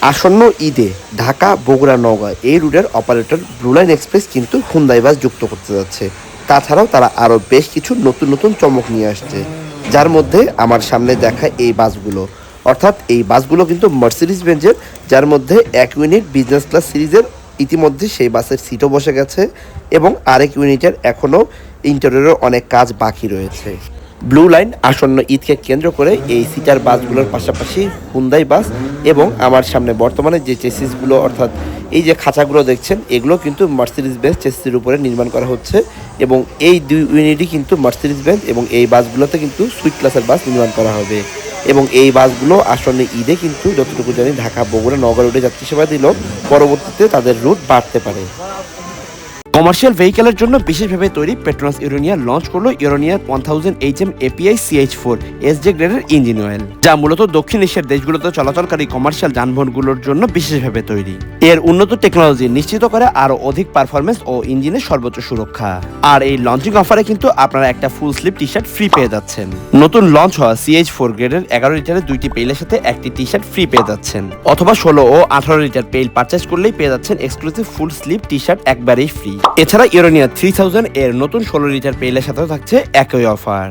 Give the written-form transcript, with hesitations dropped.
আসন্ন ঈদে ঢাকা বগুড়া নওগাঁ এই রুটের অপারেটর ব্লু লাইন এক্সপ্রেস কিন্তু হুন্দাই বাস যুক্ত করতে যাচ্ছে। তাছাড়াও তারা আরও বেশ কিছু নতুন নতুন চমক নিয়ে আসছে, যার মধ্যে আমার সামনে দেখা এই বাসগুলো, অর্থাৎ এই বাসগুলো কিন্তু মার্সিডিজ বেঞ্জের, যার মধ্যে এক ইউনিট বিজনেস ক্লাস সিরিজের ইতিমধ্যে সেই বাসের সিটও বসে গেছে এবং আরেক ইউনিটের এখনও ইন্টেরিয়রের অনেক কাজ বাকি রয়েছে। ব্লু লাইন আসন্ন ঈদকে কেন্দ্র করে এই সিটার বাসগুলোর পাশাপাশি হুন্দাই বাস এবং আমার সামনে বর্তমানে যে চেসিসগুলো, অর্থাৎ এই যে খাঁচাগুলো দেখছেন, এগুলো কিন্তু মার্সিডিজ বেঞ্জ চেসিসের উপরে নির্মাণ করা হচ্ছে এবং এই দুই ইউনিটই কিন্তু মার্সিডিজ বেঞ্জ এবং এই বাসগুলোতে কিন্তু সুইট ক্লাসের বাস নির্মাণ করা হবে এবং এই বাসগুলো আসন্ন ঈদে কিন্তু যতটুকু জানি ঢাকা বগুড়া নওগাঁ রুটে যাত্রী সেবা দিলেও পরবর্তীতে তাদের রুট বাড়তে পারে। কমার্শিয়াল ভেহিকেলের জন্য বিশেষভাবে তৈরি পেট্রোনাস ইউরেনিয়া লঞ্চ করলো ইউরেনিয়া 1000 HM API CH4 SJ গ্রেডের ইঞ্জিন অয়েল, যা মূলত দক্ষিণ এশিয়ার দেশগুলোতে চলাচলকারী কমার্শিয়াল যানবাহনগুলোর জন্য বিশেষভাবে তৈরি। এর উন্নত টেকনোলজি নিশ্চিত করে আরও অধিক পারফরমেন্স ও ইঞ্জিনের সর্বোচ্চ সুরক্ষা। আর এই লঞ্চিং অফারে কিন্তু আপনারা একটা full sleeve T shirt free পেয়ে যাচ্ছেন। নতুন লঞ্চ হওয়া CH4 গ্রেডের 11 লিটারের 2টি পেইলের সাথে একটি টি শার্ট ফ্রি পেয়ে যাচ্ছেন, অথবা 16 ও 18 লিটার পেইল পারচেস করলেই পেয়ে যাচ্ছেন exclusive full sleeve T shirt একবারেই ফ্রি। এছাড়া ইউরেনিয়া 3000 এর নতুন 16 লিটার পেইলের সাথেও থাকছে একই অফার।